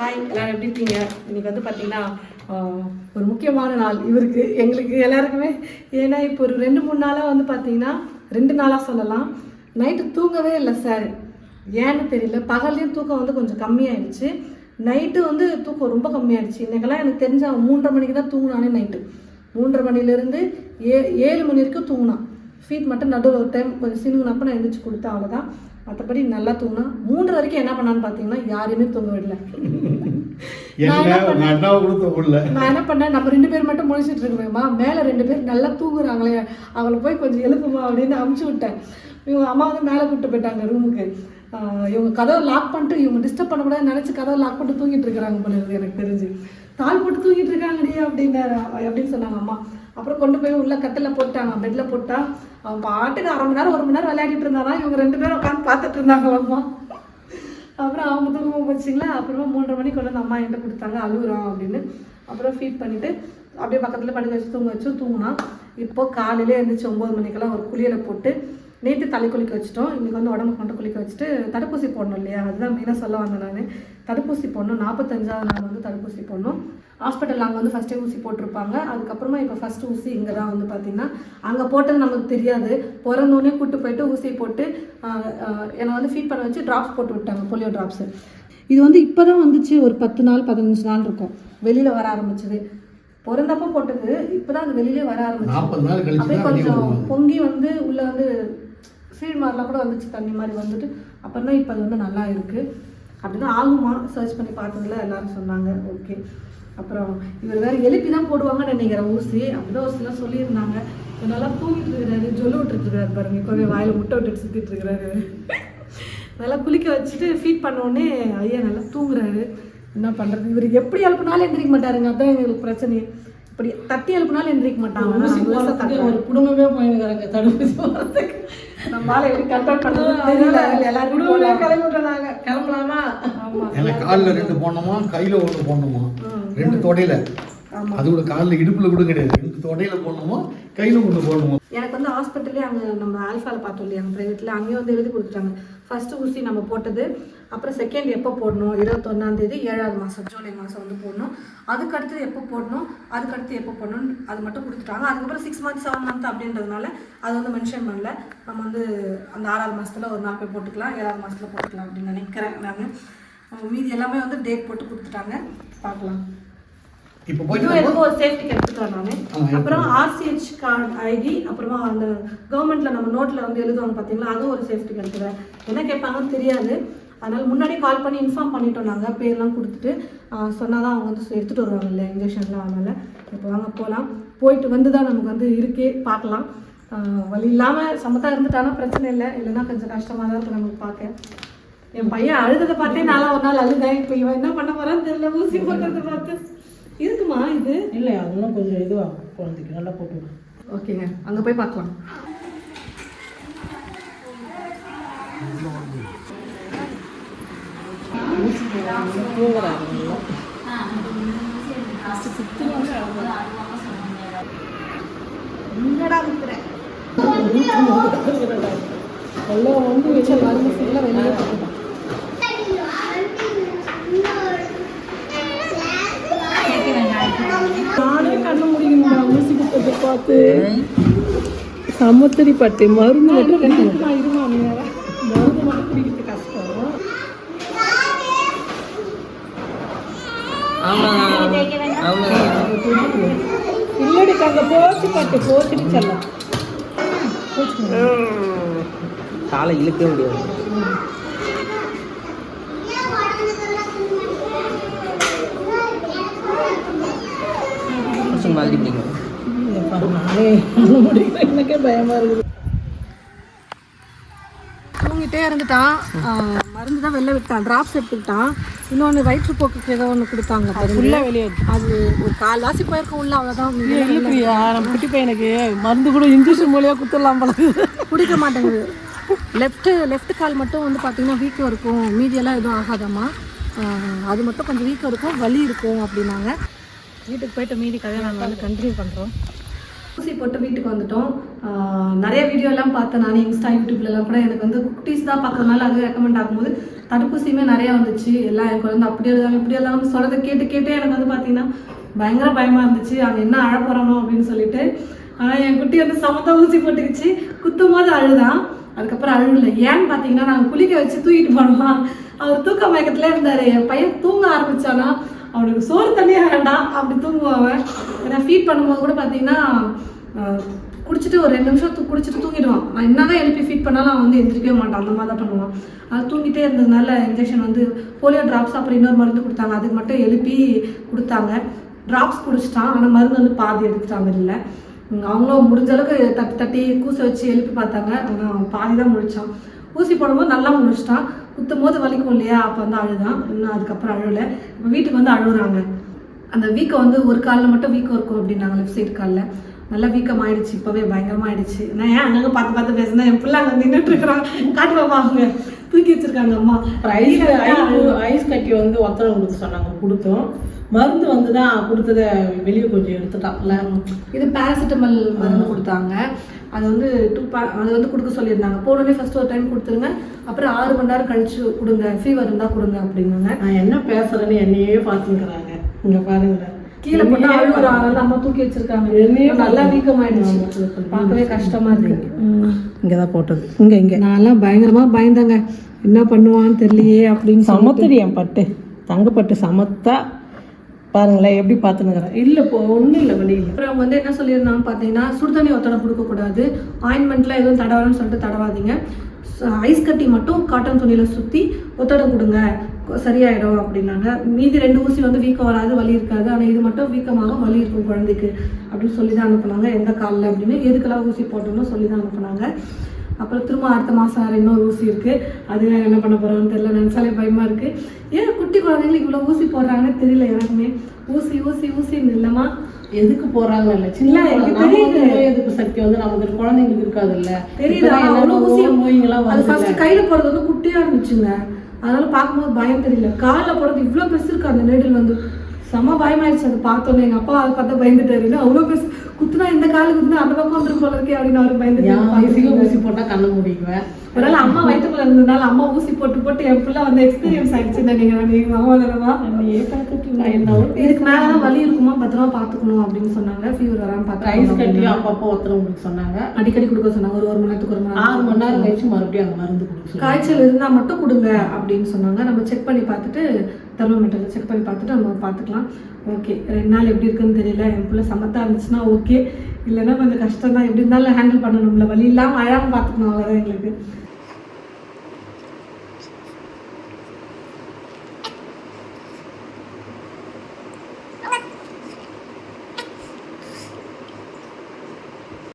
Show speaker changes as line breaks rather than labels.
Hi, எல்லோரும் எப்படி இருக்கீங்க? இன்றைக்கி வந்து பார்த்திங்கன்னா ஒரு முக்கியமான நாள் இவருக்கு, எங்களுக்கு எல்லாருக்குமே. ஏன்னா இப்போ ஒரு 2-3 நாளாக வந்து பார்த்திங்கன்னா 2 நாளாக சொல்லலாம், நைட்டு தூங்கவே இல்லை சார். ஏன்னு தெரியல. பகல்லையும் தூக்கம் வந்து கொஞ்சம் கம்மியாயிடுச்சு, நைட்டு வந்து தூக்கம் ரொம்ப கம்மியாயிடுச்சு. இன்றைக்கெல்லாம் எனக்கு தெரிஞ்ச 3:30 மணிக்கு தான் தூங்கினானே. நைட்டு 3:30 மணிலேருந்து 7 மணி வரைக்கும் தூங்கினான். ஃபீட் மட்டும் நடுவில் ஒரு டைம் கொஞ்சம் சினுங்கினப்போ நான் எழுந்திரிச்சு கொடுத்தேன், அவ்வளோதான். மற்றபடி நல்லா தூங்கினா. 3 வரைக்கும் என்ன பண்ணான்னு பார்த்தீங்கன்னா யாரையுமே தூங்க விடல. நான் என்ன பண்ணேன், நம்ம 2 பேர் மட்டும் முழிச்சிட்டு இருக்கோமேம்மா, மேலே 2 பேர் நல்லா தூங்குறாங்களே, அவளை போய் கொஞ்சம் எழுப்புமா அப்படின்னு அமுச்சு விட்டேன். இவங்க அம்மா வந்து மேலே கூப்பிட்டு போயிட்டாங்க ரூமுக்கு. இவங்க கதவை லாக் பண்ணிட்டு, இவங்க டிஸ்டர்ப் பண்ணக்கூடாதுன்னு நினச்சி கதவை லாக் பண்ணிட்டு தூங்கிட்டு இருக்கிறாங்க போல இருக்குது எனக்கு தெரிஞ்சு. தாள் போட்டு தூங்கிட்டு இருக்காங்கடி அப்படின்னு சொன்னாங்க அம்மா. அப்புறம் கொண்டு போய் உள்ள கட்டில் போட்டாங்க, பெட்டில் போட்டா அவன் பாட்டுக்கு 1/2 மணி நேரம் 1 மணி நேரம் விளையாடிட்டு இருந்தானா. இவங்க 2 பேரும் உட்காந்து பார்த்துட்டு இருந்தாங்க அம்மா. அப்புறம் அவங்க தூங்க போச்சுங்களா. அப்புறமா 3:30 மணிக்கு கொண்டு வந்து அம்மா என்கிட்ட கொடுத்தாங்க, அழுகுறான் அப்படின்னு. அப்புறம் ஃபீட் பண்ணிவிட்டு அப்படியே பக்கத்தில் படுக்க வச்சு தூங்க வச்சு தூங்கினான். இப்போது காலையிலே எழுந்திரிச்சு 9 மணிக்கெல்லாம் ஒரு குளியலை போட்டு நேற்று தலை குளிக்க வச்சுட்டோம். இன்றைக்கி வந்து உடம்பு கொண்டு குளிக்க வச்சுட்டு தடுப்பூசி போடணும் இல்லையா, அதுதான் மெயினாக சொல்ல வந்தேன் நான். தடுப்பூசி போடணும், 45ஆவது நாள் வந்து தடுப்பூசி போடணும். ஹாஸ்பிட்டலில் அங்கே வந்து ஃபஸ்ட்டே ஊசி போட்டிருப்பாங்க. அதுக்கப்புறமா இப்போ ஃபஸ்ட்டு ஊசி இங்கே தான் வந்து பார்த்திங்கன்னா, அங்கே போட்டது நமக்கு தெரியாது. பிறந்தோடனே கூப்பிட்டு போயிட்டு ஊசியை போட்டு என்னை வந்து ஃபீட் பண்ண வச்சு ட்ராப்ஸ் போட்டு விட்டாங்க, போலியோ ட்ராப்ஸு. இது வந்து இப்போ தான் வந்துச்சு, ஒரு 10 நாள் 15 நாள் இருக்கும் வெளியில் வர ஆரம்பிச்சது. பிறந்தப்போ போட்டது, இப்போ தான் அது வெளியிலே வர ஆரம்பிச்சு. அப்படியே கொஞ்சம் பொங்கி வந்து உள்ளே வந்து ஃபீட் மாதிரிலாம் கூட வந்துச்சு, தண்ணி மாதிரி வந்துட்டு. அப்புறம் தான் இப்போ அது வந்து நல்லா இருக்குது. அப்படி தான் ஆகுமா சர்ச் பண்ணி பார்த்ததுல எல்லோரும் சொன்னாங்க ஓகே. அப்புறம் இவர் வேறு எழுப்பி தான் போடுவாங்கன்னு நினைக்கிறேன் ஊசி, அப்படிதான் ஒரு சில சொல்லியிருந்தாங்க. நல்லா தூங்கிட்டு இருக்கிறாரு, ஜொல்லு விட்டுருக்குறாரு பாருங்க, இப்போவே வாயில் முட்டை விட்டுட்டு சுற்றிட்டு இருக்கிறாரு. நல்லா குளிக்க வச்சுட்டு ஃபீட் பண்ணோடனே ஐயா நல்லா தூங்குறாரு. என்ன பண்ணுறது, இவர் எப்படி எழுப்பினாலும் எந்திரிக்க மாட்டாருங்க, அதுதான் எங்களுக்கு பிரச்சனை. இப்படி தட்டி எழுப்பினாலும் எந்திரிக்க மாட்டாங்க. ஒரு குடும்பமே போயிருக்காங்க தடுப்பூசி போகிறதுக்கு. நம்மளால எப்படி கண்ட்ரோல் பண்ணுறது தெரியல. எல்லாரும் கிளம்பிட்டாங்க, கிளம்பலாமா?
ஆமாம், காலில் 2 போடணுமா, கையில் 1 போடணுமா, 2 தொடையில. அது கூட காலில் இடுப்பில் கூட கிடையாது, 2 தொடையில போடணுமா, கையில் 1 போடணுமா.
எனக்கு வந்து ஹாஸ்பிட்டல்லே அங்கே நம்ம ஆல்ஃபாவில் பார்த்தோம் இல்லையா, அங்கே ப்ரைவேட்டில், அங்கேயும் வந்து எழுதி கொடுத்துட்டாங்க. ஃபஸ்ட்டு ஊசி நம்ம போட்டது, அப்புறம் செகண்ட் எப்போ போடணும், 21ஆம் தேதி 7ஆவது மாதம் ஜூலை மாதம் வந்து போடணும். அதுக்கு அடுத்தது எப்போ போடணும், அதுக்கடுத்து எப்போ போடணும், அது மட்டும் கொடுத்துட்டாங்க. அதுக்கப்புறம் 6 மந்த் 7 மந்த் அப்படின்றதுனால அது வந்து மென்ஷன் பண்ணல. நம்ம வந்து அந்த 6ஆவது மாதத்தில் ஒரு நாள் போய் போட்டுக்கலாம், 7ஆவது மாதத்தில் போட்டுக்கலாம் அப்படின்னு நினைக்கிறேன் நான். மீதி எல்லாமே வந்து டேட் போட்டு கொடுத்துட்டாங்க, பார்க்கலாம்.
இப்போ
எதுவும் ஒரு சேஃப்டிக்கு எடுத்துக்கலாம் நான். அப்புறம் RCH கார்டு ஐடி, அப்புறமா அந்த கவர்மெண்ட்டில் நம்ம நோட்டில் வந்து எழுதுவாங்க பார்த்தீங்களா, அதுவும் ஒரு சேஃப்டிக்கு எடுத்துக்கிறேன். என்ன கேட்பாங்கன்னு தெரியாது, அதனால் முன்னாடி கால் பண்ணி இன்ஃபார்ம் பண்ணிட்டோம் நாங்கள், பேர்லாம் கொடுத்துட்டு சொன்னால் தான் அவங்க வந்து எடுத்துகிட்டு வருவாங்க இல்லையா இன்ஜெக்ஷன்லாம். அதனால் இப்போ வாங்க போகலாம். போயிட்டு வந்து தான் நமக்கு வந்து இருக்கே பார்க்கலாம். வழி இல்லாமல் சமத்தாக இருந்துட்டானா பிரச்சனை இல்லை, இல்லைன்னா கொஞ்சம் கஷ்டமாக தான் இருக்கும் நமக்கு பார்க்க. என் பையன் அழுததை பார்த்தே நானும் ஒரு நாள் அழுதேன். இப்போ இவன் என்ன பண்ண போகிறான்னு தெரியல, ஊசி போட்டதை பார்த்து. இருக்குமா இது?
இல்லை, அதெல்லாம் கொஞ்சம் இதுவாகும் குழந்தைக்கு, நல்லா போட்டு.
ஓகேங்க, அங்கே போய் பார்க்கலாம். என்னடா இருக்கிறேன் எல்லாம் வந்து மருந்து ஃபுல்லாக வெளியே போட்டுதான். நானே கண்ண முடியுமா ஊசி குத்தத்தை பார்த்து. சமத்தடி பட்டு மருந்து மட்டும் இருமா, நீ வேற மருந்து மட்டும் குடிக்கிறது கஷ்டம். இல்லடி அங்கே போச்சு பட்டு போச்சுட்டு செல்லாம்
காலை இழுக்க முடியாது.
எனக்கே பயமா இருக்குது. தூங்கிட்டே இருந்துட்டான், மருந்து தான் வெளில விட்டான், ட்ராப்ஸ் எடுத்துக்கிட்டான். இன்னொன்று வயிற்றுப்போக்குக்கு ஏதோ ஒன்று கொடுத்தாங்க, ஃபுல்லாக வெளியே. அது ஒரு 1/4 வாசி போயிருக்க உள்ள, அவ்வளோதான்.
இல்லையா நம்ம குட்டி பையனுக்கு மருந்து கூட இன்ஜெக்ஷன் மூலியாக குத்தலாம் போல,
குடிக்க மாட்டேங்குது. லெஃப்ட் கால் மட்டும் வந்து பார்த்திங்கன்னா வீக்கம் இருக்கும், மீதியெல்லாம் எதுவும் ஆகாதாம்மா. அது மட்டும் கொஞ்சம் வீக்கம் இருக்கும், வலி இருக்கும் அப்படின்னாங்க. வீட்டுக்கு போய்ட்டு மீதி கதையை நாங்கள் வந்து கண்டினியூ பண்ணுறோம். ஊசி போட்டு வீட்டுக்கு வந்துட்டோம். நிறைய வீடியோலாம் பார்த்தேன் நான், இன்ஸ்டா யூடியூப்லலாம் கூட. எனக்கு வந்து குட்டீஸ் தான் பார்க்கறதுனால அது ரெக்கமெண்ட் ஆகும்போது தடுப்பூசியுமே நிறையா வந்துச்சு. எல்லாம் என் குழந்தை அப்படி எழுதாமல் இப்படி எழுதாமல் சொல்கிறத கேட்டு எனக்கு வந்து பார்த்தீங்கன்னா பயங்கர பயமாக இருந்துச்சு. அவன் என்ன அழ போகிறானோ அப்படின்னு சொல்லிட்டு. ஆனால் என் குட்டி வந்து சமத்தா ஊசி போட்டுக்கிச்சு. குத்தும் போது அழுதான், அதுக்கப்புறம் அழுகல. ஏன்னு பார்த்தீங்கன்னா நாங்கள் குளிக்க வச்சு தூக்கிட்டு போனோமா, அவர் தூக்க மயக்கத்துல இருந்தார். என் பையன் தூங்க ஆரம்பித்தானா அவனுக்கு சோறு தண்ணியே வேண்டாம் அப்படி தூங்குவான். ஏன்னா ஃபீட் பண்ணும்போது கூட பார்த்தீங்கன்னா குடிச்சிட்டு ஒரு 2 நிமிஷம் குடிச்சிட்டு தூங்கிடுவான். நான் என்னதான் எழுப்பி ஃபீட் பண்ணாலும் அவன் வந்து எந்திரிக்கவே மாட்டான், அந்த மாதிரி தான் பண்ணுவான். அது தூங்கிட்டே இருந்ததுனால இன்ஜெக்ஷன் வந்து போலியோ ட்ராப்ஸ் அப்புறம் இன்னொரு மருந்து கொடுத்தாங்க, அதுக்கு மட்டும் எழுப்பி கொடுத்தாங்க. ட்ராப்ஸ் குடிச்சிட்டான், ஆனால் மருந்து வந்து பாதி எடுத்துட்டாங்க. இல்லை அவங்களும் முடிஞ்ச அளவுக்கு தட்டி தட்டி கூச வச்சு எழுப்பி பார்த்தாங்க, ஆனால் பாதி தான் முடிச்சான். ஊசி போடும்போது நல்லா முடிச்சிட்டான். குத்தும் போது வலிக்கும் இல்லையா, அப்போ வந்து அழுதான். இன்னும் அதுக்கப்புறம் அழுவலை. இப்போ வீட்டுக்கு வந்து அழுகுறாங்க. அந்த வீக்கம் வந்து ஒரு காலில் மட்டும் வீக்கம் இருக்கும் அப்படின்னாங்க, லெஃப்ட் சைடு காலில். நல்லா வீக்கம் ஆயிடுச்சு, இப்போவே பயங்கரமாகிடுச்சு. நான் ஏன் அங்கங்கே பார்த்து பேசுனேன், என் பிள்ளை அங்கே நின்றுட்டு இருக்கிறான். காட்டு பாப்பா அவங்க தூக்கி வச்சிருக்காங்க அம்மா.
ஐஸ் கட்டி வந்து ஒத்தனை கொடுக்க சொன்னாங்க, கொடுத்தோம். மருந்து வந்து தான் கொடுத்ததை வெளியே கொஞ்சம் எடுத்துட்டாங்கல்ல.
இது பேராசிட்டமல் மருந்து கொடுத்தாங்க. அது வந்து அது வந்து கொடுக்க சொல்லியிருந்தாங்க. போனோடனே ஃபர்ஸ்ட் ஒரு டைம் கொடுத்துருங்க, அப்புறம் 6 மணி நேரம் கழிச்சு கொடுங்க, ஃபீவர் இருந்தால் கொடுங்க அப்படின்னாங்க.
நான் என்ன பேசுறேன்னு என்னையே பார்த்துக்கிறாங்க. இங்கே பாருங்களேன்,
கீழே போட்டு அழுகுறாங்க, அம்மா தூக்கி வச்சிருக்காங்க. என்னையே நல்லா வீக்கமாயிடுச்சு, பார்க்கவே கஷ்டமா இருக்கு.
இங்கே தான் போட்டது, இங்கே
நான்லாம் பயங்கரமா பயந்தாங்க, என்ன பண்ணுவான்னு தெரியலையே அப்படின்னு.
சமத்துடி என் பட்டு, தங்கப்பட்டு சமத்தா பாருங்களேன் எப்படி பார்த்துனுங்கிறேன். இல்லை இப்போ ஒன்றும் இல்லை வெளியில்.
அப்புறம் அவங்க வந்து என்ன சொல்லியிருந்தாங்க பார்த்தீங்கன்னா, சுடுதண்ணி ஒத்தனை கொடுக்கக்கூடாது, ஆயின்மெண்ட்லாம் எதுவும் தடவான்னு சொல்லிட்டு தடவாதீங்க. ஐஸ் கட்டி மட்டும் காட்டன் துணியில் சுற்றி ஒத்தடம் கொடுங்க, சரியாயிடும் அப்படின்னாங்க. மீதி 2 ஊசி வந்து வீக்கம் வராது, வலி இருக்காது. ஆனால் இது மட்டும் வீக்கமாக வலி இருக்கும் குழந்தைக்கு அப்படின்னு சொல்லி தான் அனுப்புனாங்க. எந்த காலில் அப்படின்னு எதுக்கெல்லாம் ஊசி போட்டோம்னு சொல்லி தான் அனுப்புனாங்க. அப்புறம் திரும்ப அடுத்த மாதம் வேறு இன்னொரு ஊசி இருக்குது, அது என்ன பண்ண போகிறோன்னு தெரியல, நினச்சாலே பயமாக இருக்குது. ஏன் குட்டி குழந்தைங்களுக்கு இவ்வளோ ஊசி போடுறாங்கன்னு தெரியல எனக்குமே. ஊசி ஊசி ஊசின்னு இல்லைம்மா,
எதுக்கு போறாங்க இல்லை சின்ன எதிர்ப்பு சக்தி வந்து நமக்கு குழந்தைங்களுக்கு இருக்காது இல்லை,
தெரியுது. அது ஃபர்ஸ்ட் கையில் போடுறது வந்து குட்டியாக இருந்துச்சுங்க, அதனால பார்க்கும்போது பயம் தெரியல. காலில் போடுறது இவ்வளோ பெருசு இருக்கு அந்த நீடில் வந்து, செம்ம பயமாயிடுச்சு. அது பார்த்தோன்னே எங்கள் அப்பா அதை பார்த்தா பயந்துட்டாரு, அவ்வளோ பெருசு குத்துனா இந்த காலுக்கு குத்துனா அந்த பக்கம் வந்துடும் போல இருக்கே அப்படின்னு அவருக்கு பயந்துட்டு.
ஊசி போட்டால் கண்ண முடிக்குவேன்.
ஒரு நாள் அம்மா வயிற்றுக்குள்ள இருந்ததுனால அம்மா ஊசி போட்டு என் பிள்ளை வந்து எக்ஸ்பீரியன்ஸ் ஆயிடுச்சுன்னு நினைக்கிறேன். நீங்கள் மாமா தானமா இதுக்கு மேலே தான் வலி இருக்குமா, பத்திரமா பார்த்துக்கணும் அப்படின்னு சொன்னாங்க. ஃபீவர் வராமல் பார்த்து
ஐஸ் கட்டி அப்பப்போ ஒருத்தர் கொடுக்க சொன்னாங்க,
அடிக்கடி கொடுக்க சொன்னாங்க. ஒரு மணி நேரத்துக்கு ஒரு
6 மணி நேரம் கழிச்சு மறுபடியும் அந்த மருந்து கொடுக்க.
காய்ச்சல் இருந்தால் மட்டும் கொடுங்க அப்படின்னு சொன்னாங்க. நம்ம செக் பண்ணி பார்த்துட்டு தெர்மோமீட்டரில் செக் பண்ணி பார்த்துட்டு நம்ம பார்த்துக்கலாம். ஓகே, 2 நாள் எப்படி இருக்குன்னு தெரியல. என் பிள்ளை சமத்தா இருந்துச்சுன்னா ஓகே, இல்லைன்னா கொஞ்சம் கஷ்டம் தான். எப்படி இருந்தாலும் ஹேண்டில் பண்ணணும்ல, வலி இல்லாமல் அழகாமல் பார்த்துக்கணும், அவ்வளோதான் எங்களுக்கு.